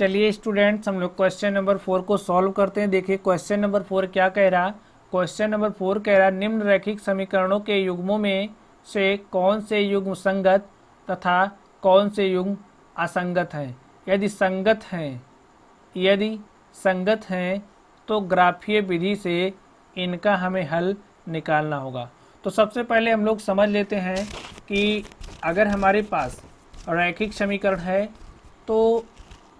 चलिए स्टूडेंट्स, हम लोग क्वेश्चन नंबर 4 को सॉल्व करते हैं। देखिए क्वेश्चन नंबर 4 क्या कह रहा। क्वेश्चन नंबर 4 कह रहा निम्न रैखिक समीकरणों के युग्मों में से कौन से युग्म संगत तथा कौन से युग्म असंगत हैं। यदि संगत हैं तो ग्राफीय विधि से इनका हमें हल निकालना होगा। तो सबसे पहले हम लोग समझ लेते हैं कि अगर हमारे पास रैखिक समीकरण है तो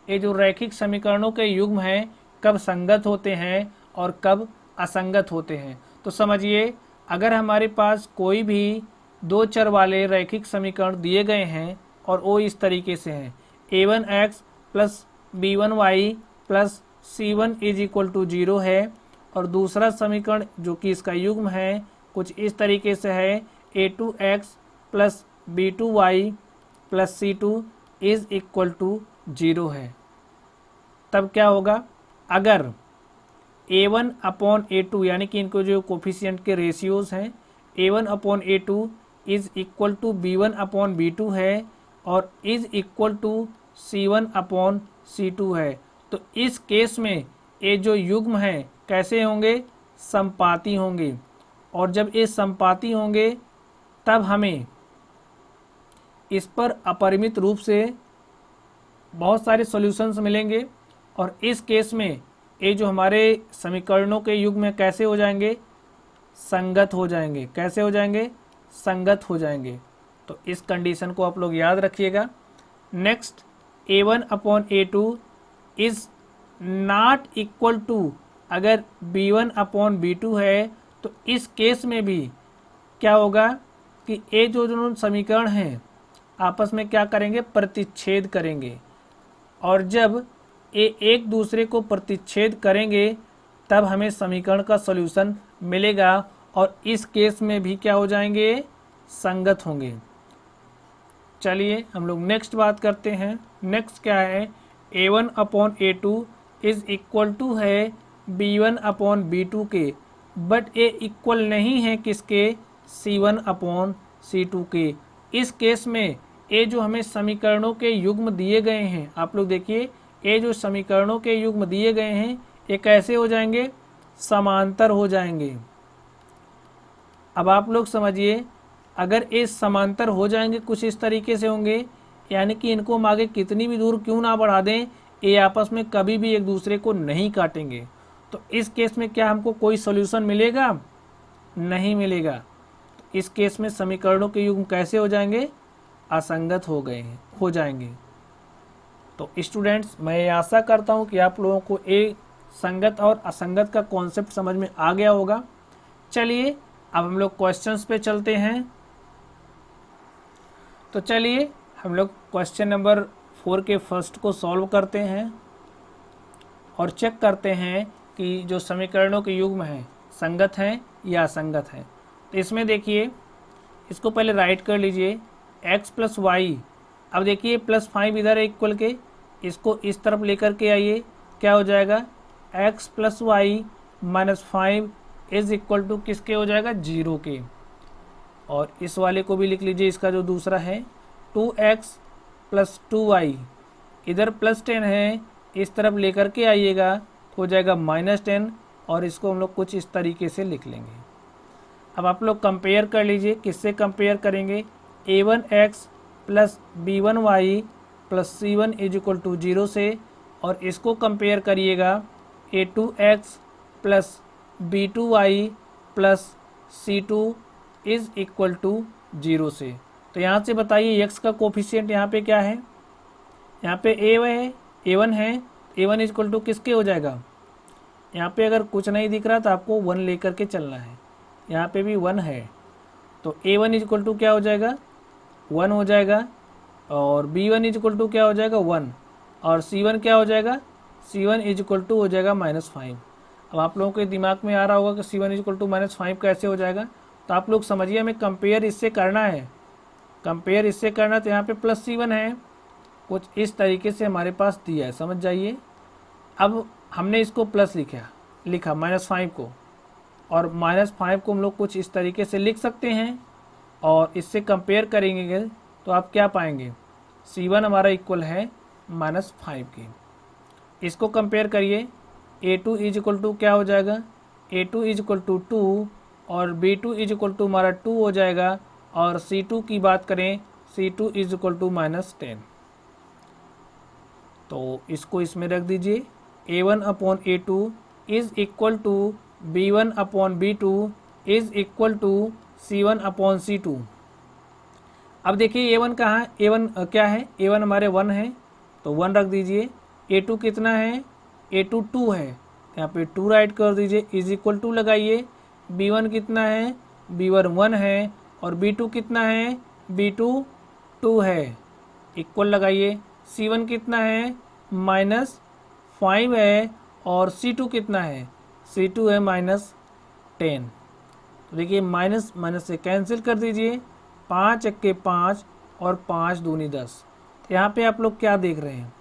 ये जो रैखिक समीकरणों के युग्म हैं कब संगत होते हैं और कब असंगत होते हैं। तो समझिए, अगर हमारे पास कोई भी दो चर वाले रैखिक समीकरण दिए गए हैं और वो इस तरीके से हैं a1x plus b1y plus c1 is equal to 0 है, और दूसरा समीकरण जो कि इसका युग्म है कुछ इस तरीके से है a2x plus b2y plus c2 is equal to 0 है। तब क्या होगा, अगर a1 अपॉन a2 यानी कि इनको जो कोफिशिएंट के रेशियोज हैं a1 upon a2 is equal to b1 upon b2 है और is equal to c1 upon c2 है, तो इस केस में ये जो युग्म हैं कैसे होंगे, समपाती होंगे। और जब ये समपाती होंगे तब हमें इस पर अपरिमित रूप से बहुत सारे सॉल्यूशंस मिलेंगे, और इस केस में ये जो हमारे समीकरणों के युग्म में कैसे हो जाएंगे, संगत हो जाएंगे। कैसे हो जाएंगे, संगत हो जाएंगे। तो इस कंडीशन को आप लोग याद रखिएगा। Next, a1 upon a2 is not equal to, अगर b1 अपॉन b2 है तो इस केस में भी क्या होगा कि ये जो दोनों समीकरण हैं आपस में क्या करेंगे, प्रतिच्छेद करेंगे, और जब ये एक दूसरे को प्रतिच्छेद करेंगे तब हमें समीकरण का सॉल्यूशन मिलेगा, और इस केस में भी क्या हो जाएंगे, संगत होंगे। चलिए हम लोग नेक्स्ट बात करते हैं। नेक्स्ट क्या है, a1 upon a2 is equal to है b1 अपॉन b2 के, बट ये इक्वल नहीं है किसके, c1 अपॉन c2 के। इस केस में ये जो हमें समीकरणों के युग्म दिए गए हैं, आप लोग देखिए ये जो समीकरणों के युग्म दिए गए हैं ये कैसे हो जाएंगे, समांतर हो जाएंगे। अब आप लोग समझिए, अगर ये समांतर हो जाएंगे कुछ इस तरीके से होंगे, यानी कि इनको हम आगे कितनी भी दूर क्यों ना बढ़ा दें ये आपस में कभी भी एक दूसरे को नहीं काटेंगे। तो इस केस में क्या हमको कोई सॉल्यूशन मिलेगा, नहीं मिलेगा। तो इस केस में समीकरणों के युग्म कैसे हो जाएंगे, असंगत हो जाएंगे। तो स्टूडेंट्स, मैं आशा करता हूं कि आप लोगों को ये संगत और असंगत का कॉन्सेप्ट समझ में आ गया होगा। चलिए अब हम लोग क्वेश्चंस पे चलते हैं। तो चलिए हम लोग क्वेश्चन नंबर 4 के फर्स्ट को सॉल्व करते हैं और चेक करते हैं कि जो समीकरणों के युग्म हैं संगत हैं या असंगत हैं। तो इसमें देखिए, इसको पहले राइट कर लीजिए, x प्लस वाई। अब देखिए +5 इधर है इक्वल के, इसको इस तरफ लेकर के आइए, क्या हो जाएगा, x plus y minus 5 is equal to किसके हो जाएगा, 0 के। और इस वाले को भी लिख लीजिए, इसका जो दूसरा है 2x प्लस 2y, इधर +10 है, इस तरफ लेकर के आइएगा तो हो जाएगा -10, और इसको हम लोग कुछ इस तरीके से लिख लेंगे। अब आप लोग कंपेयर कर लीजिए, किससे कंपेयर करेंगे, a1x plus b1y plus c1 is equal to 0 से, और इसको कंपेयर करिएगा a2x plus b2y plus c2 is equal to 0 से। तो यहाँ से बताइए x का कोफिशिएंट यहाँ पे क्या है, यहाँ पे a1 है, a1 इज इक्वल टू किसके हो जाएगा, यहाँ पे अगर कुछ नहीं दिख रहा तो आपको 1 लेकर के चलना है, यहाँ पे भी 1 है, तो a1 इज इक्वल टू क्या हो जाएगा, 1 हो जाएगा, और b1 इज इक्वल टू क्या हो जाएगा, 1, और c1 क्या हो जाएगा, c1 इज इक्वल टू हो जाएगा -5। अब आप लोगों के दिमाग में आ रहा होगा कि c1 इज इक्वल टू -5 कैसे हो जाएगा। तो आप लोग समझिए, हमें कंपेयर इससे करना है, कंपेयर इससे करना, तो यहाँ पे प्लस c1 है, कुछ इस तरीके से हमारे पास दिया है, समझ जाइए। अब हमने इसको प्लस लिखा -5 को, और -5 को हम लोग कुछ इस तरीके से लिख सकते हैं, और इससे कंपेयर करेंगे तो आप क्या पाएंगे, c1 हमारा इक्वल है -5 के। इसको कंपेयर करिए, A2 इज इक्वल टू क्या हो जाएगा, A2 इज इक्वल टू 2 और B2 इज इक्वल टू हमारा 2 हो जाएगा। और C2 की बात करें, C2 इज इक्वल टू -10। तो इसको इसमें रख दीजिए, A1 upon A2 is equal to B1 upon B2 is equal to C1 upon C2। अब देखिए A1 कहाँ है, A1 क्या है, A1 हमारे 1 है तो 1 रख दीजिए। A2 कितना है, A2 2 है, यहाँ पे 2 राइट कर दीजिए, इज इक्वल टू लगाइए। B1 कितना है, B1 1 है और B2 कितना है, B2 2 है, इक्वल लगाइए। C1 कितना है, -5 है और C2 कितना है, C2 है -10। तो देखिए माइनस माइनस से कैंसिल कर दीजिए, 5 एक्के 5 और 5 दूनी 10। तो यहाँ पे आप लोग क्या देख रहे हैं,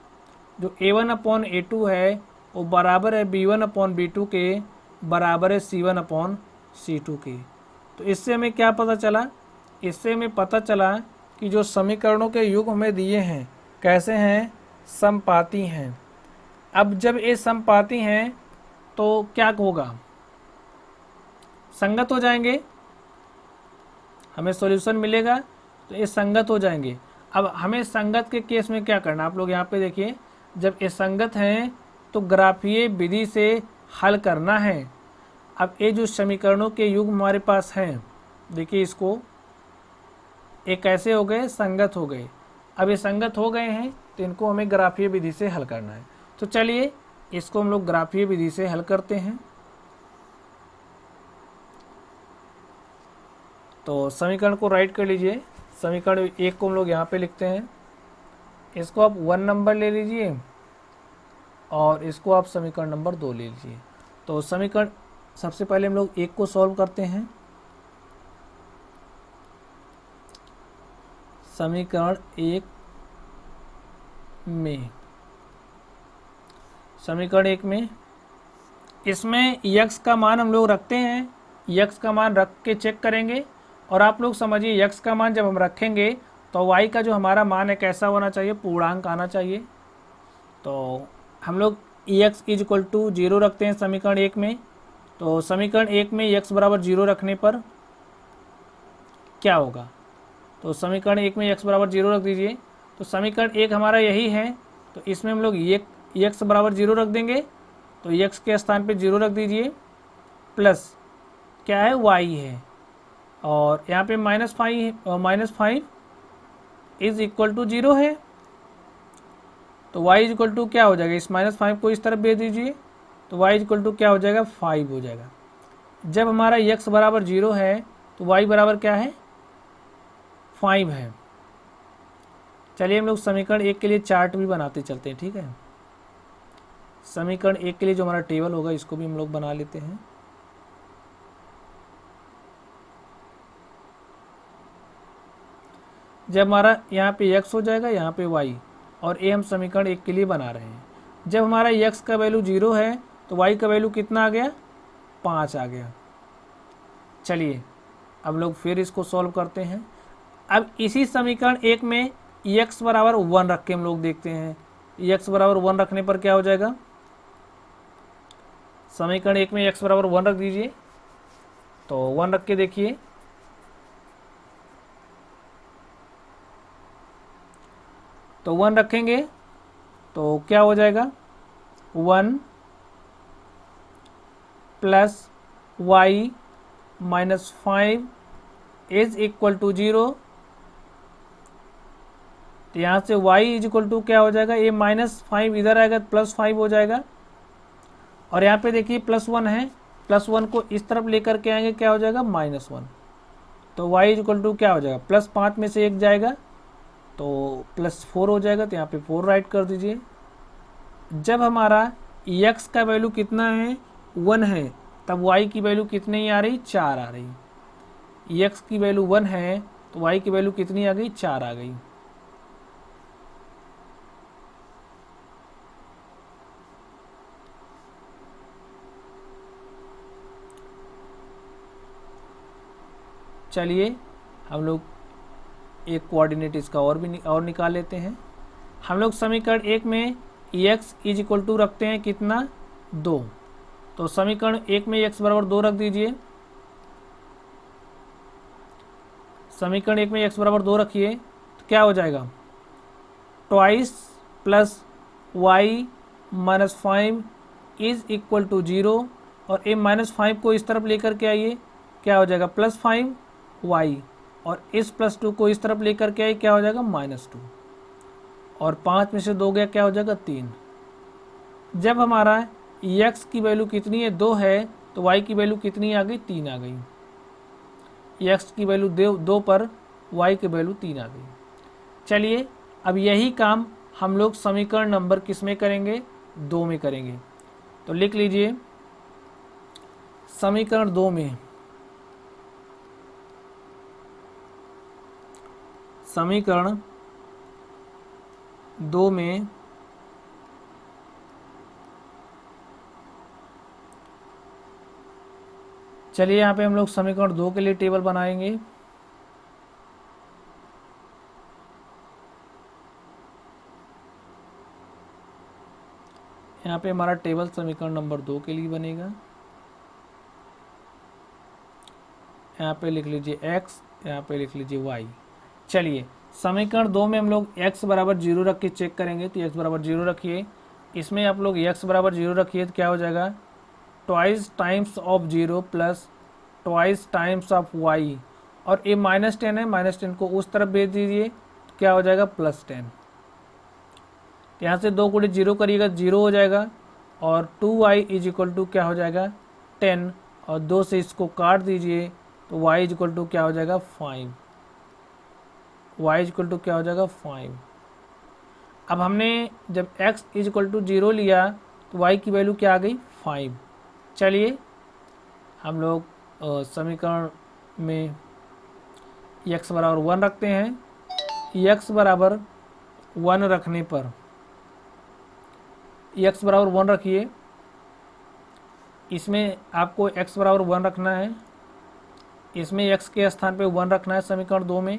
जो A1 अपॉन A2 है वो बराबर है B1 अपॉन B2 के, बराबर है C1 अपॉन C2 के। तो इससे हमें क्या पता चला, इससे हमें पता चला कि जो समीकरणों के युग हमें दिए हैं कैसे हैं, समपाती हैं। अब जब ये समपाती हैं तो क्या होगा, संगत हो जाएंगे, हमें सॉल्यूशन मिलेगा तो ये संगत हो जाएंगे। अब हमें संगत के केस में क्या करना, आप लोग यहाँ पे देखिए, जब ये संगत हैं तो ग्राफीय विधि से हल करना है। अब ये जो समीकरणों के युग्म हमारे पास हैं, देखिए इसको, ये कैसे हो गए, संगत हो गए। अब ये संगत हो गए हैं तो इनको हमें ग्राफीय विधि से हल करना है। तो चलिए इसको हम लोग ग्राफीय विधि से हल करते हैं। तो समीकरण को राइट कर लीजिए, समीकरण 1 को हम लोग यहाँ पे लिखते हैं, इसको आप 1 नंबर ले लीजिए और इसको आप समीकरण नंबर 2 ले लीजिए। तो समीकरण सबसे पहले हम लोग 1 को सॉल्व करते हैं। समीकरण 1 में, समीकरण 1 में इसमें यक्स का मान हम लोग रखते हैं, यक्स का मान रख के चेक करेंगे। और आप लोग समझिए यक्स का मान जब हम रखेंगे तो वाई का जो हमारा मान है कैसा होना चाहिए, पूर्णांक आना चाहिए। तो हम लोग एक्स इज इक्वल टू 0 रखते हैं समीकरण 1 में। तो समीकरण 1 में एक्स बराबर 0 रखने पर क्या होगा, तो समीकरण 1 में एक्स बराबर 0 रख दीजिए। तो समीकरण 1 हमारा यही है, तो इसमें हम लोग एक्स बराबर 0 रख देंगे, तो एक्स के स्थान पे 0 रख दीजिए, प्लस क्या है, वाई है, और यहाँ पे -5 इज इक्वल टू 0 है। तो y इज इक्वल टू क्या हो जाएगा, इस -5 को इस तरफ भेज दीजिए, तो y इज इक्वल टू क्या हो जाएगा, 5 हो जाएगा। जब हमारा x बराबर 0 है तो y बराबर क्या है, 5 है। चलिए हम लोग समीकरण 1 के लिए चार्ट भी बनाते चलते हैं, ठीक है। समीकरण 1 के लिए जो हमारा टेबल होगा इसको भी हम लोग बना लेते हैं। जब हमारा यहाँ पे x हो जाएगा, यहाँ पे y, और ये हम समीकरण 1 के लिए बना रहे हैं। जब हमारा x का वैल्यू 0 है तो y का वैल्यू कितना आ गया, 5 आ गया। चलिए अब लोग फिर इसको सॉल्व करते हैं। अब इसी समीकरण 1 में x बराबर 1 रख के हम लोग देखते हैं। x बराबर 1 रखने पर क्या हो जाएगा, समीकरण 1 में x बराबर 1 रख दीजिए। तो 1 रख के देखिए, तो 1 रखेंगे तो क्या हो जाएगा, 1 plus y -5 is equal to 0। तो यहाँ से y इज इक्वल टू क्या हो जाएगा, ये -5 इधर आएगा +5 हो जाएगा। और यहाँ पे देखिए +1 है, +1 को इस तरफ लेकर के आएंगे, क्या हो जाएगा, -1। तो y इज इक्वल टू क्या हो जाएगा, +5 में से 1 जाएगा तो +4 हो जाएगा। तो यहाँ पे 4 राइट कर दीजिए। जब हमारा x का वैल्यू कितना है, 1 है, तब y की वैल्यू कितनी आ रही, 4 आ रही। x की वैल्यू 1 है तो y की वैल्यू कितनी आ गई, 4 आ गई। चलिए हम लोग एक कोऑर्डिनेट इसका और निकाल लेते हैं। हम लोग समीकरण 1 में x इज इक्वल टू रखते हैं कितना 2। तो समीकरण 1 में x बराबर 2 रख दीजिए, समीकरण 1 में x बराबर 2 रखिए तो क्या हो जाएगा, twice plus y minus 5 is equal to 0, और a माइनस 5 को इस तरफ लेकर के आइए, क्या हो जाएगा +5y, और इस +2 को इस तरफ लेकर के आइए, क्या हो जाएगा -2, और 5 में से 2 गया, क्या हो जाएगा 3। जब हमारा x की वैल्यू कितनी है 2 है, तो y की वैल्यू कितनी आ गई 3 आ गई। x की वैल्यू 2 पर y की वैल्यू 3 आ गई। चलिए अब यही काम हम लोग समीकरण नंबर किस में करेंगे, 2 में करेंगे। तो लिख लीजिए समीकरण 2 में, समीकरण 2 में चलिए यहाँ पे हम लोग समीकरण 2 के लिए टेबल बनाएंगे। यहाँ पे हमारा टेबल समीकरण नंबर 2 के लिए बनेगा। यहाँ पे लिख लीजिए x, यहाँ पे लिख लीजिए y। चलिए समीकरण 2 में हम लोग x बराबर 0 रख के चेक करेंगे, तो x बराबर 0 रखिए, इसमें आप लोग x बराबर 0 रखिए तो क्या हो जाएगा, twice times of 0 plus twice times of y, और ये -10 है, -10 को उस तरफ भेज दीजिए तो क्या हो जाएगा +10। यहाँ से 2 गुणे 0 करिएगा 0 हो जाएगा, और 2y इज इक्वल टू क्या हो जाएगा 10, और 2 से इसको काट दीजिए तो y इज इक्वल टू क्या हो जाएगा 5, y इज इक्वल टू क्या हो जाएगा 5। अब हमने जब x इज इक्वल टू 0 लिया तो y की वैल्यू क्या आ गई 5। चलिए हम लोग समीकरण में x बराबर 1 रखते हैं। x बराबर 1 रखने पर, x बराबर 1 रखिए, इसमें आपको x बराबर 1 रखना है, इसमें x के स्थान पे 1 रखना है समीकरण 2 में,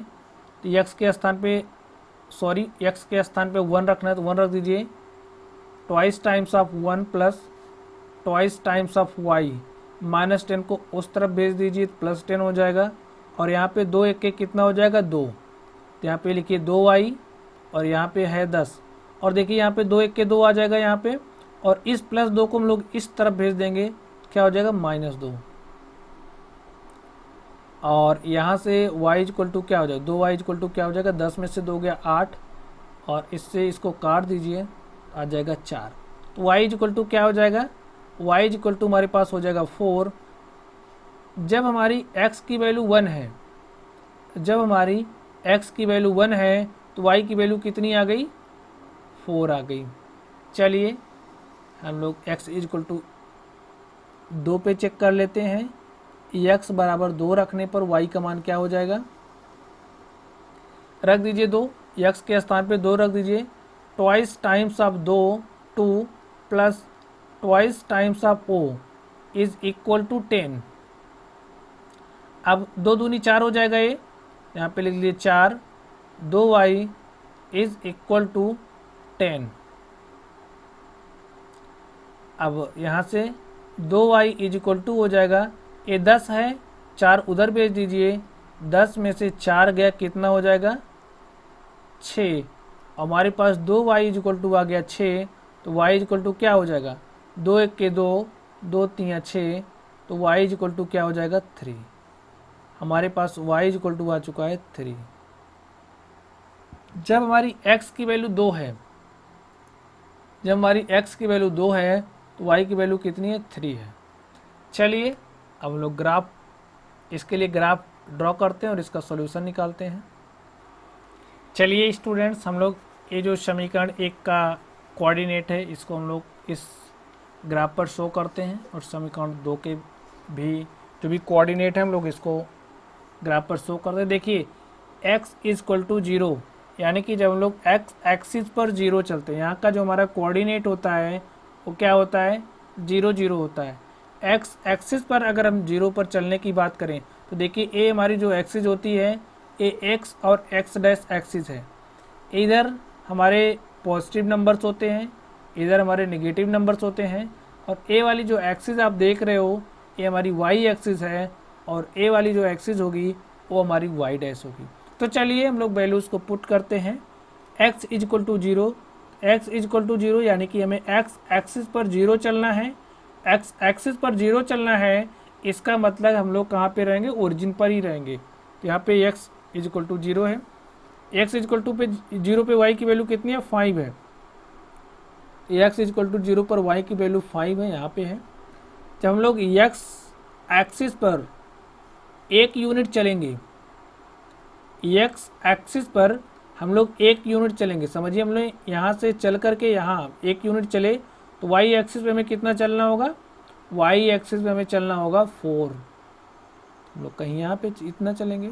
तो x के स्थान पे x के स्थान पे 1 रखना है तो 1 रख दीजिए, twice times of 1 plus twice times of y, -10 को उस तरफ भेज दीजिए +10 हो जाएगा, और यहाँ पे 2 1 के कितना हो जाएगा 2, तो यहाँ पे लिखिए 2y, और यहाँ पे है 10, और देखिए यहाँ पे 2 1 के 2 आ जाएगा यहाँ पे, और इस +2 को हम लोग इस तरफ भेज देंगे, क्या हो जाएगा -2, और यहाँ से y इक्वल टू क्या हो जाएगा 2y इक्वल टू क्या हो जाएगा 10 में से 2 गया 8, और इससे इसको काट दीजिए आ जाएगा 4। तो y इक्वल टू क्या हो जाएगा, y इक्वल टू हमारे पास हो जाएगा 4। जब हमारी x की वैल्यू 1 है, जब हमारी x की वैल्यू 1 है तो y की वैल्यू कितनी आ गई 4 आ गई। चलिए हम लोग x इक्वल टू 2 पे चेक कर लेते हैं। x बराबर 2 रखने पर y का मान क्या हो जाएगा, रख दीजिए 2, x के स्थान पे 2 रख दीजिए, twice times of 2 2 plus twice times of o is equal to 10। अब 2 दूनी 4 हो जाएगा, ये यहाँ पे लिख लीजिए 4, 2y इज इक्वल टू 10। अब यहाँ से 2y इज इक्वल टू हो जाएगा, ये 10 है, 4 उधर भेज दीजिए, 10 में से 4 गया कितना हो जाएगा 6, हमारे पास 2y इज इक्वल टू आ गया 6, तो y इज इक्वल टू क्या हो जाएगा 2 1 के 2, 2 3 6, तो y इज इक्वल टू क्या हो जाएगा 3। हमारे पास y इज इक्वल टू आ चुका है 3। जब हमारी x की वैल्यू 2 है, जब हमारी x की वैल्यू 2 है तो y की वैल्यू कितनी है 3 है। चलिए अब हम लोग ग्राफ, इसके लिए ग्राफ ड्रॉ करते हैं और इसका सॉल्यूशन निकालते हैं। चलिए स्टूडेंट्स, हम लोग ये जो समीकरण 1 का कोऑर्डिनेट है इसको हम लोग इस ग्राफ पर शो करते हैं, और समीकरण 2 के भी जो भी कोऑर्डिनेट है हम लोग इसको ग्राफ पर शो करते हैं। देखिए x इज इक्वल टू 0, यानी कि जब हम लोग x एक्सिस पर 0 चलते हैं, यहाँ का जो हमारा कोऑर्डिनेट होता है वो क्या होता है 0 0 होता है। x एक्सिस पर अगर हम 0 पर चलने की बात करें तो देखिए a हमारी जो एक्सिस होती है ये x और x डैश एक्सिस है, इधर हमारे पॉजिटिव नंबर्स होते हैं इधर हमारे नेगेटिव नंबर्स होते हैं, और ए वाली जो एक्सिस आप देख रहे हो ये हमारी वाई एक्सिस है, और ए वाली जो एक्सिस होगी वो हमारी वाई डैश होगी। तो चलिए हम लोग वैल्यूज़ को पुट करते हैं। x is equal to 0, x is equal to 0 यानी कि हमें x एक्सिस पर 0 चलना है। x एक्सिस पर 0 चलना है, इसका मतलब हम लोग कहाँ पे रहेंगे, ओरिजिन पर ही रहेंगे। तो यहाँ पे x इजक्वल टू 0 है, x इजक्वल टू पे 0 पे y की वैल्यू कितनी है, 5 है। x इजक्वल टू 0 पर y की वैल्यू 5 है, यहाँ पे है। जब हम लोग x एक्सिस पर 1 यूनिट चलेंगे, x एक्सिस पर हम लोग 1 यूनिट चलेंगे, समझिए हम लोग यहाँ से चल करके यहाँ 1 यूनिट चले तो y एक्सिस पे हमें कितना चलना होगा, y एक्सिस पे हमें चलना होगा 4। हम लोग कहीं यहाँ पे इतना चलेंगे,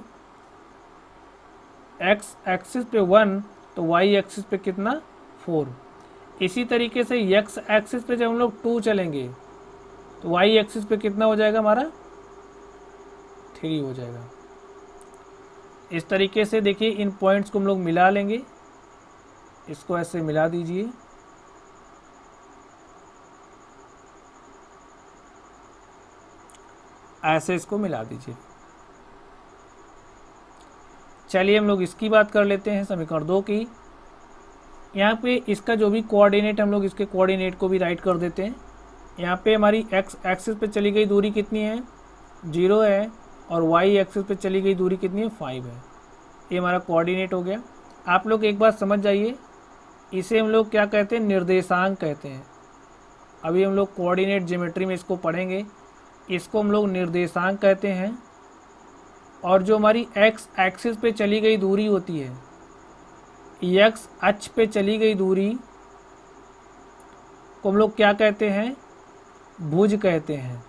x एक्सिस पे 1 तो y एक्सिस पे कितना 4। इसी तरीके से x एक्सिस पे जब हम लोग 2 चलेंगे तो y एक्सिस पे कितना हो जाएगा हमारा, 3 हो जाएगा। इस तरीके से देखिए इन पॉइंट्स को हम लोग मिला लेंगे, इसको ऐसे मिला दीजिए। ऐसे इसको मिला दीजिए। चलिए हम लोग इसकी बात कर लेते हैं, समीकरण 2 की। यहाँ पे इसका जो भी कोऑर्डिनेट, हम लोग इसके कोऑर्डिनेट को भी राइट कर देते हैं। यहाँ पे हमारी x एक्सिस पे चली गई दूरी कितनी है, 0 है, और y एक्सिस पे चली गई दूरी कितनी है, 5 है। ये हमारा कोऑर्डिनेट हो गया। आप लोग एक बात समझ जाइए, इसे हम लोग क्या कहते हैं, निर्देशांक कहते हैं। अभी हम लोग कोऑर्डिनेट ज्योमेट्री में इसको पढ़ेंगे, इसको हम लोग निर्देशांक कहते हैं। और जो हमारी x एक्सिस पे चली गई दूरी होती है, x अक्ष पे चली गई दूरी को हम लोग क्या कहते हैं, भुज कहते हैं।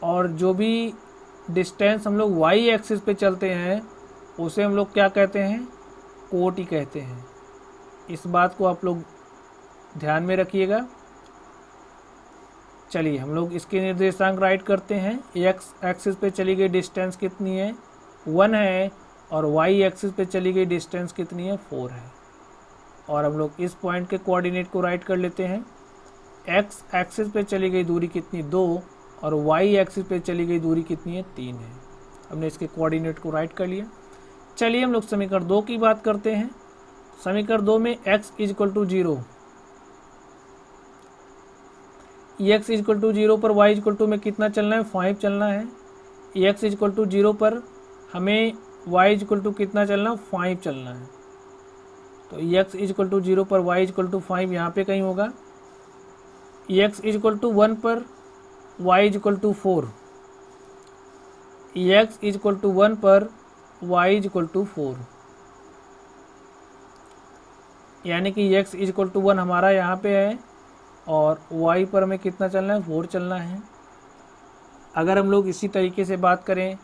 और जो भी डिस्टेंस हम लोग y एक्सिस पे चलते हैं उसे हम लोग क्या कहते हैं, कोटि कहते हैं। इस बात को आप लोग ध्यान में रखिएगा। चलिए हम लोग इसके निर्देशांक राइट करते हैं। x एक्सिस पे चली गई डिस्टेंस कितनी है, 1 है, और y एक्सिस पे चली गई डिस्टेंस कितनी है, 4 है। और हम लोग इस पॉइंट के कोऑर्डिनेट को राइट कर लेते हैं। x एक्सिस पे चली गई दूरी कितनी, 2, और y एक्सिस पे चली गई दूरी कितनी है, 3 है। हमने इसके कोऑर्डिनेट को राइट कर लिया। चलिए हम लोग समीकरण 2 की बात करते हैं। समीकरण 2 में x is equal to 0, x is equal to 0 पर y इजक्वल टू में कितना चलना है, 5 चलना है। x इजक्वल टू 0 पर हमें y इजक्वल टू कितना चलना, 5 चलना है। तो x इजक्वल टू 0 पर y इजक्वल टू 5 यहाँ पे कहीं होगा। x इजक्वल टू 1 पर y is equal to 4, x is equal to 1 पर y इजक्वल टू 4, यानी कि x इजक्वल टू 1 हमारा यहाँ पे है, और y पर हमें कितना चलना है, 4 चलना है। अगर हम लोग इसी तरीके से बात करें,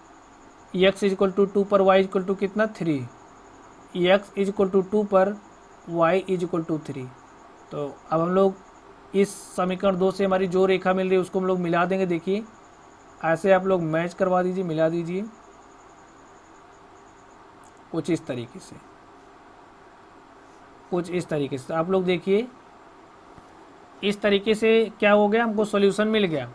x इजक्वल टू 2 पर y इजक्वल टू कितना, 3, x इजक्वल टू 2 पर y इजक्वल टू 3। तो अब हम लोग इस समीकरण 2 से हमारी जो रेखा मिल रही है उसको हम लोग मिला देंगे। देखिए ऐसे आप लोग मैच करवा दीजिए, मिला दीजिए कुछ इस तरीके से, कुछ इस तरीके से। आप लोग देखिए इस तरीके से क्या हो गया, हमको सॉल्यूशन मिल गया।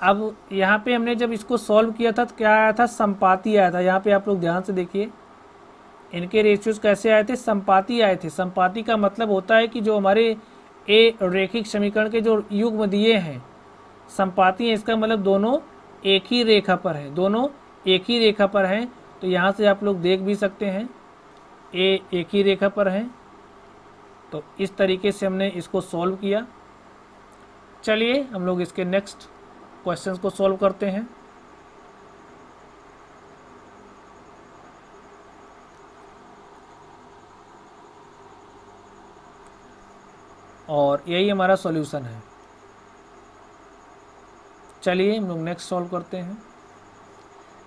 अब यहाँ पे हमने जब इसको सॉल्व किया था तो क्या आया था, संपाती आया था। यहाँ पे आप लोग ध्यान से देखिए इनके रेशियोज कैसे आए थे, संपाती आए थे। संपाती का मतलब होता है कि जो हमारे ए रैखिक समीकरण के जो युग्म दिए हैं संपाती हैं, इसका मतलब दोनों एक ही रेखा पर हैं, दोनों एक ही रेखा पर हैं। तो यहाँ से आप लोग देख भी सकते हैं ए एक ही रेखा पर हैं। तो इस तरीके से हमने इसको सॉल्व किया। चलिए हम लोग इसके नेक्स्ट क्वेश्चंस को सॉल्व करते हैं। और यही हमारा सॉल्यूशन है। चलिए हम लोग नेक्स्ट सॉल्व करते हैं।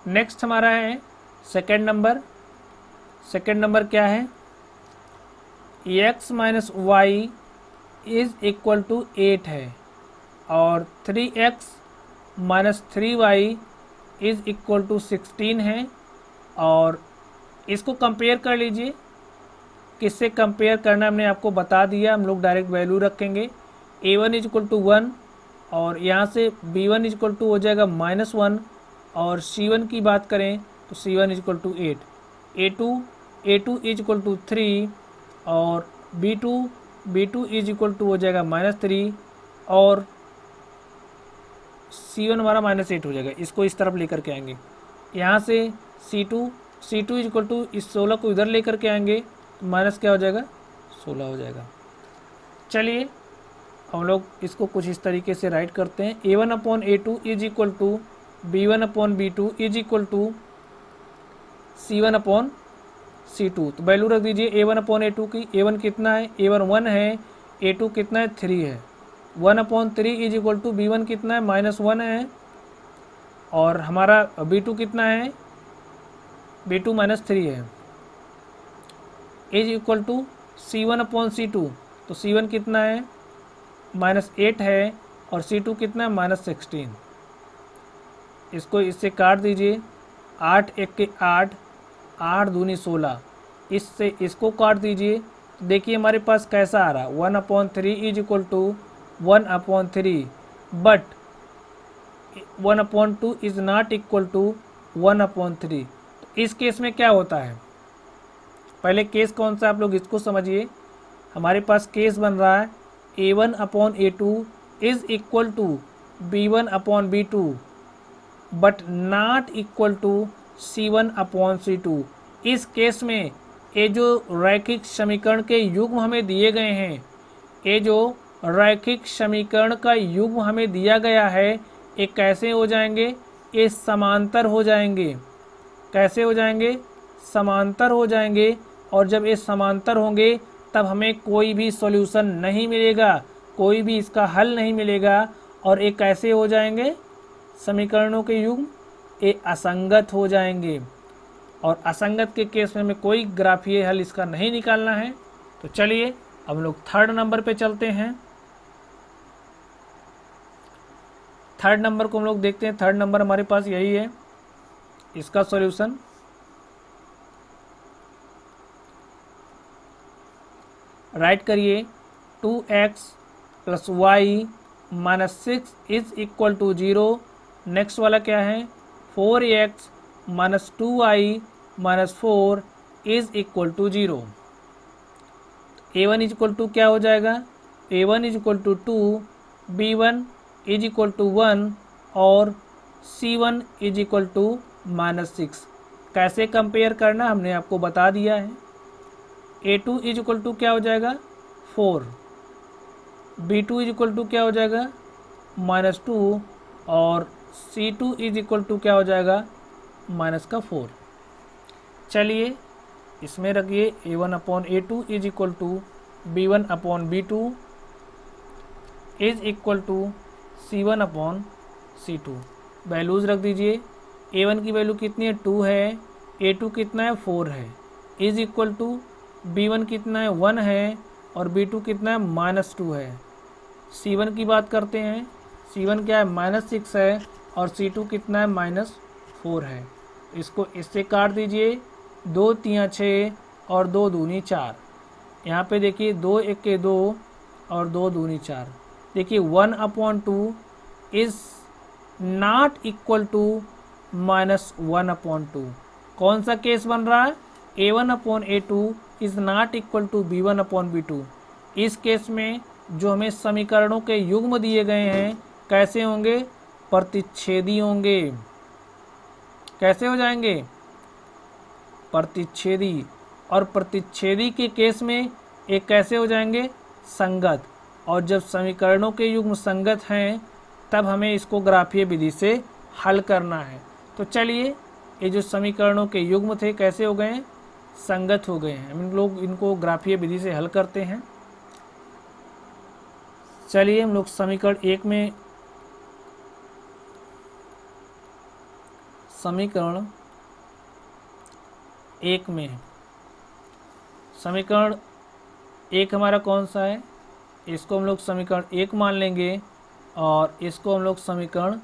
नेक्स्ट हमारा है सेकेंड नंबर। सेकेंड नंबर क्या है, x minus y is equal to 8 है, और 3x minus 3y is equal to 16 है। और इसको कंपेयर कर लीजिए, किससे कंपेयर करना हमने आपको बता दिया, हम लोग डायरेक्ट वैल्यू रखेंगे। a1 इज इक्वल टू 1 और यहाँ से b1 इज इक्वल टू हो जाएगा -1 और c1 की बात करें तो c1 is equal to 8, a2 is equal to 3 और b2 इज इक्वल टू हो जाएगा -3 और c1 हमारा -8 हो जाएगा। इसको इस तरफ लेकर के आएंगे, यहाँ से c2 इज इक्वल टू इस 16 को इधर लेकर के आएंगे तो माइनस क्या हो जाएगा 16 हो जाएगा। चलिए हम लोग इसको कुछ इस तरीके से राइट करते हैं। a1 upon a2 is equal to b1 upon b2 is equal to c1 upon c2। तो वैल्यू रख दीजिए a1 अपॉन a2 की। a1 कितना है, a1 1 है, a2 कितना है 3 है। 1 upon 3 is equal to b1 कितना है -1 है और हमारा b2 कितना है, b2 -3 है, is equal to c1 upon c2। तो c1 कितना है -8 है और c2 कितना है -16। इसको इससे काट दीजिए, 8 1 के 8, 8 दूनी 16, इससे इसको काट दीजिए। देखिए हमारे पास कैसा आ रहा है 1/3 is equal to 1/3 but 1/2 is not equal to 1/3। तो इस केस में क्या होता है, पहले केस कौन सा आप लोग इसको समझिए। हमारे पास केस बन रहा है a1 upon a2 is equal to b1 upon b2 but not equal to c1 upon c2। इस केस में ये जो रैखिक समीकरण के युग्म हमें दिए गए हैं, ये जो रैखिक समीकरण का युग्म हमें दिया गया है, ये कैसे हो जाएंगे, ये समांतर हो जाएंगे। कैसे हो जाएंगे, समांतर हो जाएंगे। और जब ये समांतर होंगे तब हमें कोई भी सॉल्यूशन नहीं मिलेगा, कोई भी इसका हल नहीं मिलेगा। और ये कैसे हो जाएंगे, समीकरणों के युग्म ये असंगत हो जाएंगे और असंगत के केस में हमें कोई ग्राफीय हल इसका नहीं निकालना है। तो चलिए हम लोग थर्ड नंबर पे चलते हैं। थर्ड नंबर को हम लोग देखते हैं। थर्ड नंबर हमारे पास यही है, इसका सॉल्यूशन राइट करिए। 2x + y - 6 is equal to 0। Next वाला क्या है, 4x - 2y - 4 is equal to 0। a1 is equal to क्या हो जाएगा, a1 is equal to 2, b1 is equal to 1 और c1 इज इक्वल टू -6। कैसे कंपेयर करना हमने आपको बता दिया है। a2 इज इक्वल टू क्या हो जाएगा 4, b2 इज इक्वल टू क्या हो जाएगा -2 और c2 इज इक्वल टू क्या हो जाएगा -4। चलिए इसमें रखिए a1 upon a2 is equal to b1 upon b2 is equal to c1 upon c2। Values रख दीजिए। a1 की वैल्यू कितनी है 2 है, a2 कितना है 4 है, इज इक्वल टू b1 कितना है 1 है और b2 कितना है -2 है। c1 की बात करते हैं, c1 क्या है -6 है और c2 कितना है -4 है। इसको इससे काट दीजिए, 2 3 6 और 2 दूनी 4। यहाँ पे देखिए 2 1 के 2 और 2 दूनी 4। देखिए 1/2 इज़ नॉट इक्वल टू -1/2। कौन सा केस बन रहा है, a1 upon a2 is not equal to b1 upon b2। इस केस में जो हमें समीकरणों के युग्म दिए गए हैं कैसे होंगे, प्रतिच्छेदी होंगे। कैसे हो जाएंगे, प्रतिच्छेदी। और प्रतिच्छेदी के केस में एक कैसे हो जाएंगे, संगत। और जब समीकरणों के युग्म संगत हैं तब हमें इसको ग्राफीय विधि से हल करना है। तो चलिए ये जो समीकरणों के युग्म थे कैसे हो गए, संगत हो गए हैं। हम लोग इनको ग्राफीय विधि से हल करते हैं। चलिए हम लोग समीकरण 1 में, समीकरण 1 में, समीकरण 1 हमारा कौन सा है, इसको हम लोग समीकरण 1 मान लेंगे और इसको हम लोग समीकरण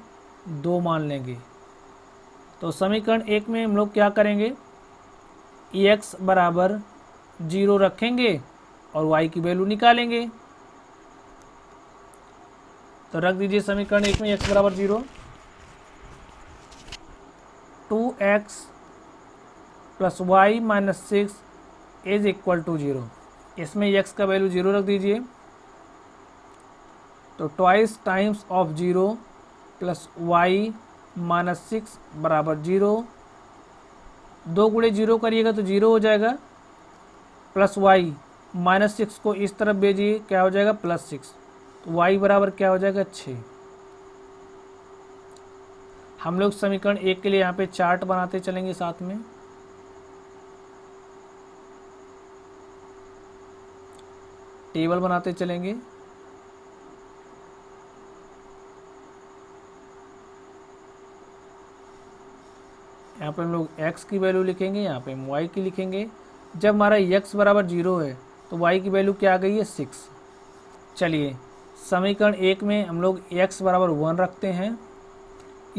2 मान लेंगे। तो समीकरण 1 में हम लोग क्या करेंगे, x बराबर 0 रखेंगे और y की वैल्यू निकालेंगे। तो रख दीजिए समीकरण 1 में x बराबर 0, 2x plus y minus 6 is equal to 0। इसमें x का वैल्यू 0 रख दीजिए। तो twice times of 0 plus y minus 6 बराबर 0। 2 गुणे 0 करिएगा तो 0 हो जाएगा, प्लस वाई माइनस 6 को इस तरफ भेजिए, क्या हो जाएगा प्लस 6। तो y बराबर क्या हो जाएगा 6। हम लोग समीकरण 1 के लिए यहाँ पे चार्ट बनाते चलेंगे साथ में। टेबल बनाते चलेंगे। यहाँ पे हम लोग x की वैल्यू लिखेंगे, यहाँ पे हम y की लिखेंगे। जब हमारा x बराबर 0 है तो y की वैल्यू क्या आ गई है 6। चलिए समीकरण 1 में हम लोग x बराबर 1 रखते हैं।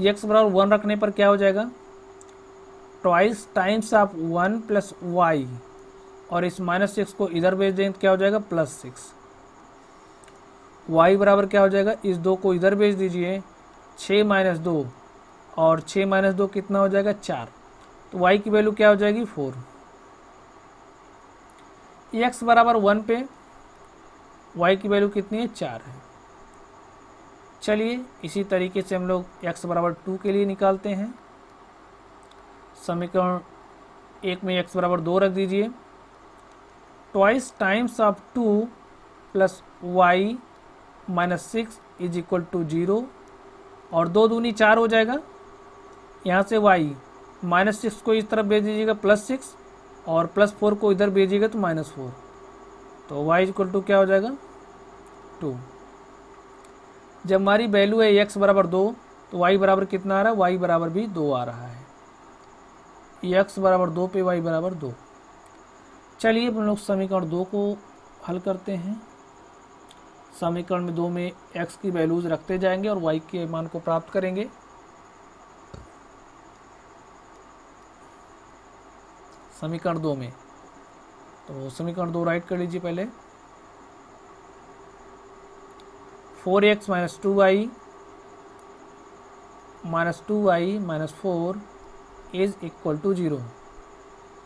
x बराबर 1 रखने पर क्या हो जाएगा, twice times of 1 plus y, और इस माइनस 6 को इधर भेज दें तो क्या हो जाएगा प्लस 6। y बराबर क्या हो जाएगा, इस 2 को इधर भेज दीजिए, 6 माइनस 2, और 6 माइनस 2 कितना हो जाएगा 4। तो y की वैल्यू क्या हो जाएगी 4। x बराबर 1 पे y की वैल्यू कितनी है 4 है। चलिए इसी तरीके से हम लोग x बराबर 2 के लिए निकालते हैं। समीकरण 1 में x बराबर 2 रख दीजिए। Twice times of 2 plus y minus 6 is equal to 0, और 2 दूनी 4 हो जाएगा। यहाँ से y माइनस 6 को इस तरफ भेज दीजिएगा प्लस 6, और प्लस 4 को इधर भेजिएगा तो माइनस 4। तो y इज इक्वल टू क्या हो जाएगा 2। जब हमारी वैल्यू है x बराबर 2 तो y बराबर कितना आ रहा है, y बराबर भी 2 आ रहा है। x बराबर 2 पे y बराबर 2। चलिए हम लोग समीकरण 2 को हल करते हैं। समीकरण में 2 में x की वैल्यूज रखते जाएंगे और y के मान को प्राप्त करेंगे। समीकरण 2 में, तो समीकरण 2 राइट कर लीजिए पहले। 4x minus 2y minus 2y minus 4 is equal to 0।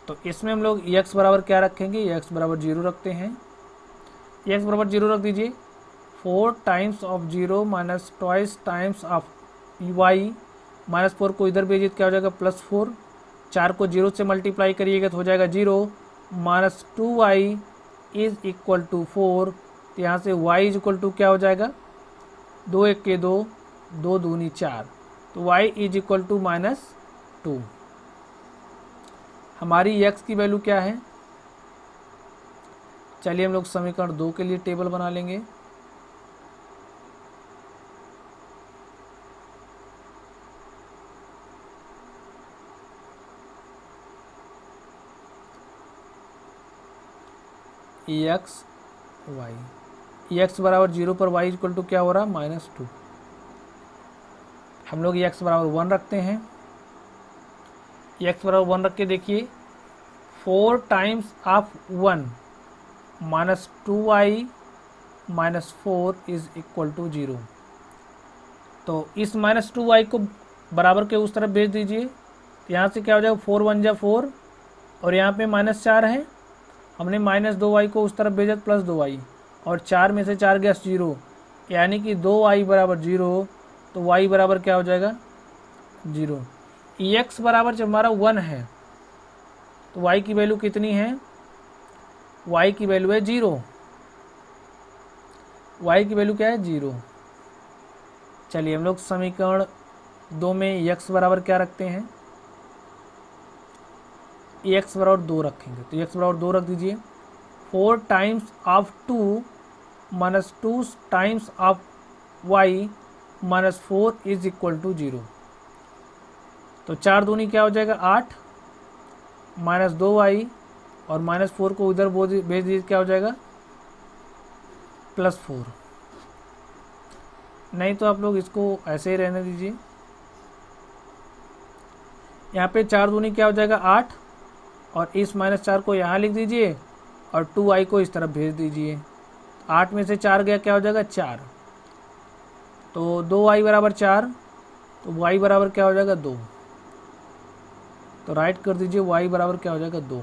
तो इसमें हम लोग x बराबर क्या रखेंगे, x बराबर 0 रखते हैं। x बराबर 0 रख दीजिए। 4 times of 0 minus twice times of y, minus 4 को इधर भेजिए क्या हो जाएगा प्लस 4। 4 को 0 से मल्टीप्लाई करिएगा तो हो जाएगा 0, minus 2y is equal to 4। तो यहाँ से y इज इक्वल टू क्या हो जाएगा, 2 1 के 2, 2 दूनी 4। तो y is equal to minus 2। हमारी x की वैल्यू क्या है। चलिए हम लोग समीकरण 2 के लिए टेबल बना लेंगे। एक्स वाई, एक्स बराबर 0 पर y इक्वल टू क्या हो रहा है माइनस 2। हम लोग x बराबर 1 रखते हैं। x बराबर 1 रख के देखिए, 4 times of 1 minus 2y minus 4 is equal to 0। तो इस माइनस 2y को बराबर के उस तरफ भेज दीजिए। यहाँ से क्या हो जाएगा, 4 1 जा 4, और यहाँ पे माइनस 4 है, हमने माइनस 2y को उस तरफ भेजा प्लस 2y, और 4 में से 4 गया 0, यानी कि 2y बराबर 0। तो y बराबर क्या हो जाएगा 0। x बराबर जब हमारा 1 है तो y की वैल्यू कितनी है, y की वैल्यू है 0। y की वैल्यू क्या है 0। चलिए हम लोग समीकरण 2 में x बराबर क्या रखते हैं, x बराबर 2 रखेंगे। तो x बराबर 2 रख दीजिए। 4 times of 2 minus 2 times of y minus 4 is equal to 0। तो 4 दूनी क्या हो जाएगा 8, माइनस 2y, और माइनस 4 को उधर भेज दीजिए क्या हो जाएगा प्लस 4। नहीं तो आप लोग इसको ऐसे ही रहने दीजिए। यहाँ पे 4 दूनी क्या हो जाएगा 8, और इस माइनस 4 को यहाँ लिख दीजिए, और 2i को इस तरफ भेज दीजिए। 8 में से 4 गया, क्या हो जाएगा 4। तो 2i बराबर 4, तो y बराबर क्या हो जाएगा 2। तो राइट कर दीजिए y बराबर क्या हो जाएगा 2।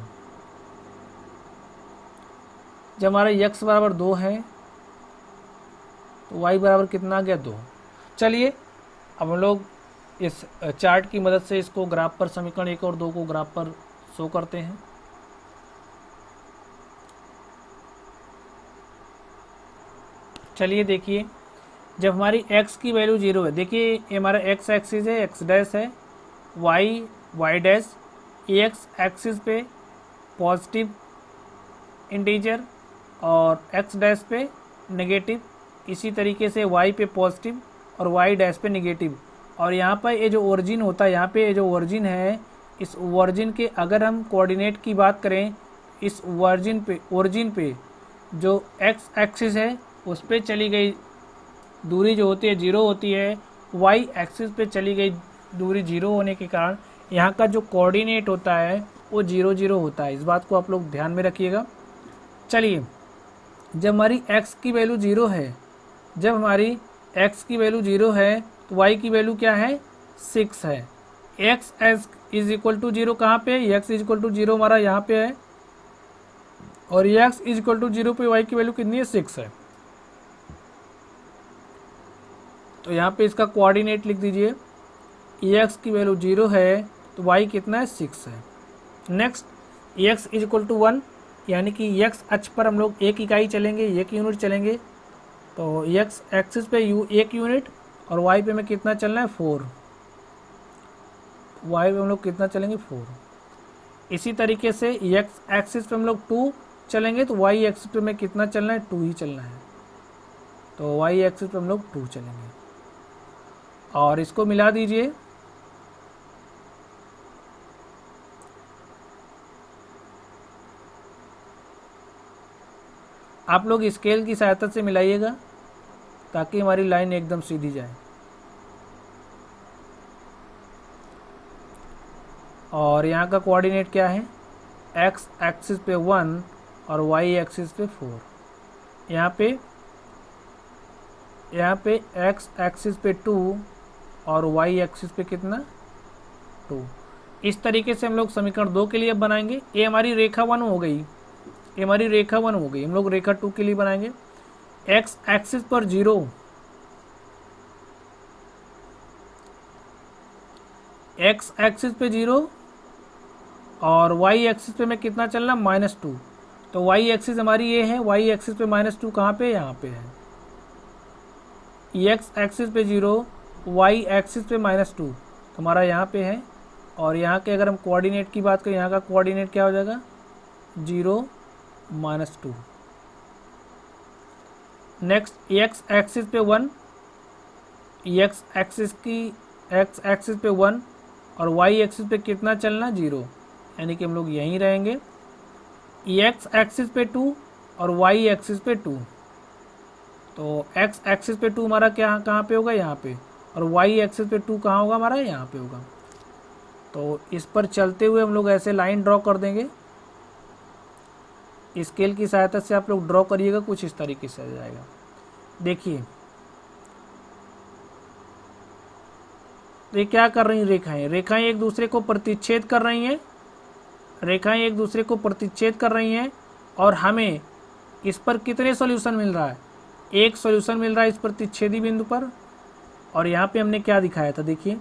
जब हमारा x बराबर 2 है तो y बराबर कितना आ गया 2। चलिए अब हम लोग इस चार्ट की मदद से इसको ग्राफ पर समीकरण 1 और 2 को ग्राफ पर शो करते हैं। चलिए देखिए, जब हमारी x की वैल्यू 0 है, देखिए ये हमारा x एक्सिस है, x डैश है, y डैश, x एक्सिस पे पॉजिटिव इंटीजर और x डैश पे नेगेटिव, इसी तरीके से y पे पॉजिटिव और y डैश पे नेगेटिव। और यहाँ पर ये जो ओरिजिन होता है, यहाँ पे ये जो ओरिजिन है, इस ओरिजिन के अगर हम कोऑर्डिनेट की बात करें, इस ओरिजिन पे जो x एक्सिस है उस पर चली गई दूरी जो होती है 0 होती है, y एक्सिस पे चली गई दूरी 0 होने के कारण यहाँ का जो कोऑर्डिनेट होता है वो 0 0 होता है। इस बात को आप लोग ध्यान में रखिएगा। चलिए, जब हमारी x की वैल्यू 0 है, जब हमारी x की वैल्यू 0 है तो y की वैल्यू क्या है 6 है। x इज इक्वल टू 0 कहाँ पे है, x इज इक्वल टू 0 हमारा यहाँ पे है, और x इज इक्वल टू 0 पे y की वैल्यू कितनी है 6 है। तो यहाँ पे इसका कोऑर्डिनेट लिख दीजिए, x की वैल्यू 0 है तो y कितना है 6 है। Next x is equal to 1, यानी कि x अक्ष पर हम लोग 1 इकाई चलेंगे, 1 यूनिट चलेंगे, तो x एक्सिस पे 1 यूनिट और y पे हमें कितना चलना है 4, y पे हम लोग कितना चलेंगे 4। इसी तरीके से x एक्सिस पे हम लोग 2 चलेंगे तो y एक्सिस पे हमें कितना चलना है 2 ही चलना है, तो y एक्सिस पे हम लोग 2 चलेंगे। और इसको मिला दीजिए, आप लोग स्केल की सहायता से मिलाइएगा ताकि हमारी लाइन एकदम सीधी जाए। और यहाँ का कोऑर्डिनेट क्या है, x एक्सिस पे 1 और y एक्सिस पे 4। यहाँ पे x एक्सिस पे 2 और y एक्सिस पे कितना 2। इस तरीके से हम लोग समीकरण 2 के लिए बनाएंगे। ये हमारी रेखा 1 हो गई, ये हमारी रेखा 1 हो गई। हम लोग रेखा 2 के लिए बनाएंगे। x एक्सिस पर 0, x एक्सिस पे 0 और y एक्सिस पे मैं कितना चलना -2, तो y एक्सिस हमारी ये है, y एक्सिस पे -2 कहाँ पे, यहाँ पे है। x एक्सिस पे 0, y एक्सिस पे -2 तो हमारा यहाँ पे है। और यहाँ के अगर हम कोऑर्डिनेट की बात करें, यहाँ का कोऑर्डिनेट क्या हो जाएगा 0 -2। नेक्स्ट x एक्सिस पे 1, x एक्सिस पे 1 और y एक्सिस पे कितना चलना 0, यानी कि हम लोग यहीं रहेंगे। x एक्सिस पे 2 और y एक्सिस पे 2, तो x एक्सिस पे 2 हमारा क्या कहाँ पे होगा, यहाँ पे, और y एक्सिस पे 2 कहाँ होगा हमारा, यहाँ पे होगा। तो इस पर चलते हुए हम लोग ऐसे लाइन ड्रॉ कर देंगे। स्केल की सहायता से आप लोग ड्रॉ करिएगा, कुछ इस तरीके से आ जाएगा। देखिए ये क्या कर रही हैं रेखाएं एक दूसरे को प्रतिच्छेद कर रही हैं, रेखाएं एक दूसरे को प्रतिच्छेद कर रही हैं। और हमें इस पर कितने सॉल्यूशन मिल रहा है, एक सॉल्यूशन मिल रहा है इस प्रतिच्छेदी बिंदु पर। और यहाँ पे हमने क्या दिखाया था, देखिए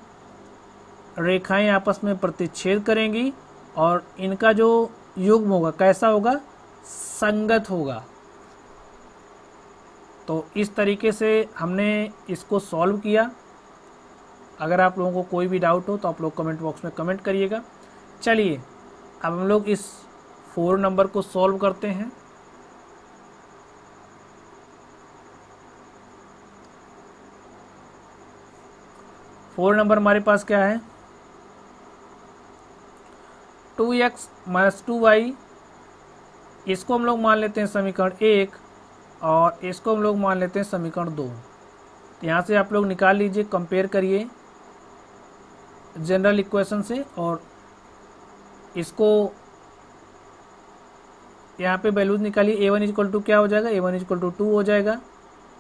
रेखाएं आपस में प्रतिच्छेद करेंगी और इनका जो युग्म होगा कैसा होगा, संगत होगा। तो इस तरीके से हमने इसको सॉल्व किया। अगर आप लोगों को कोई भी डाउट हो तो आप लोग कमेंट बॉक्स में कमेंट करिएगा। चलिए अब हम लोग इस 4 नंबर को सॉल्व करते हैं। फोर नंबर हमारे पास क्या है, 2x - 2y, इसको हम लोग मान लेते हैं समीकरण 1 और इसको हम लोग मान लेते हैं समीकरण 2। यहाँ से आप लोग निकाल लीजिए, कंपेयर करिए जनरल इक्वेशन से और इसको यहाँ पे वैल्यूज निकालिए। a1 इक्वल टू क्या हो जाएगा, a1 इक्वल टू 2 हो जाएगा।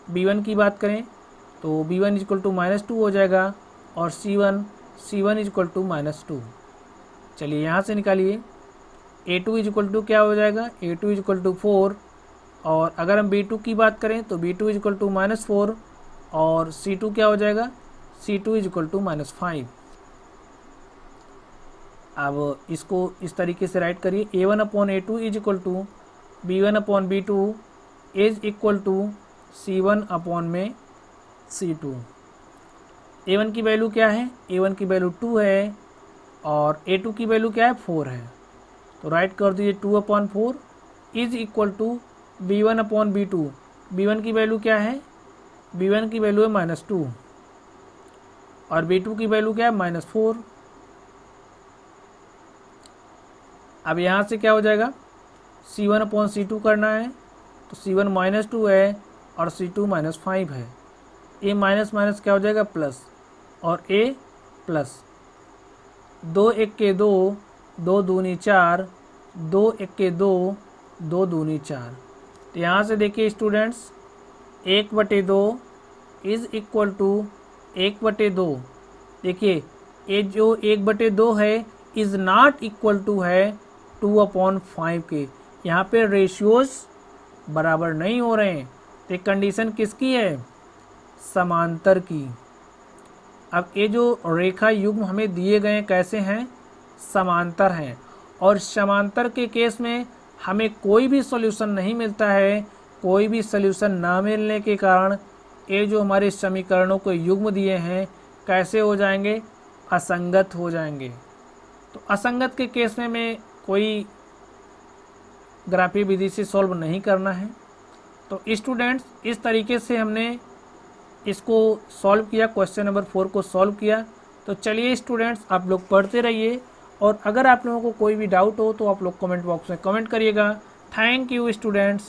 b1 की बात करें तो b1 इक्वल टू -2 हो जाएगा, और c1 इक्वल टू -2। चलिए यहाँ से निकालिए। a2 इक्वल टू क्या हो जाएगा, a2 इक्वल टू 4, और अगर हम b2 की बात करें तो b2 इक्वल टू -4, और c2 क्या हो जाएगा, c2 इक्वल टू -5। अब इसको इस तरीके से राइट करिए। a1 upon a2 is equal to b1 upon b2 is equal to c1 upon में c2। a1 की वैल्यू क्या है, a1 की वैल्यू 2 है, और a2 की वैल्यू क्या है, 4 है। तो राइट कर दीजिए 2 upon 4 is equal to b1 upon b2। b1 की वैल्यू क्या है, b1 की वैल्यू है -2, और b2 की वैल्यू क्या है, -4। अब यहाँ से क्या हो जाएगा, c1 अपॉन c2 करना है, तो c1 -2 है और c2 -5 है। a माइनस माइनस क्या हो जाएगा, प्लस, और a प्लस। 2 1 के 2, 2 दूनी 4, 2 1 के 2, 2 दूनी 4। तो यहाँ से देखिए स्टूडेंट्स, 1/2 इज इक्वल टू 1/2। देखिए ये जो 1/2 है इज़ नॉट इक्वल टू है 2/5 के। यहाँ पे रेशियोज बराबर नहीं हो रहे हैं। तो एक कंडीशन किसकी है, समांतर की। अब ये जो रेखा युग्म हमें दिए गए कैसे हैं, समांतर हैं, और समांतर के केस में हमें कोई भी सॉल्यूशन नहीं मिलता है। कोई भी सॉल्यूशन ना मिलने के कारण ये जो हमारे समीकरणों को युग्म दिए हैं कैसे हो जाएंगे, असंगत हो जाएंगे। तो असंगत के केस में हमें कोई ग्राफीय विधि से सॉल्व नहीं करना है। तो स्टूडेंट्स इस तरीके से हमने इसको सॉल्व किया, क्वेश्चन नंबर 4 को सॉल्व किया। तो चलिए स्टूडेंट्स आप लोग पढ़ते रहिए, और अगर आप लोगों को कोई भी डाउट हो तो आप लोग कमेंट बॉक्स में कमेंट करिएगा। Thank you students.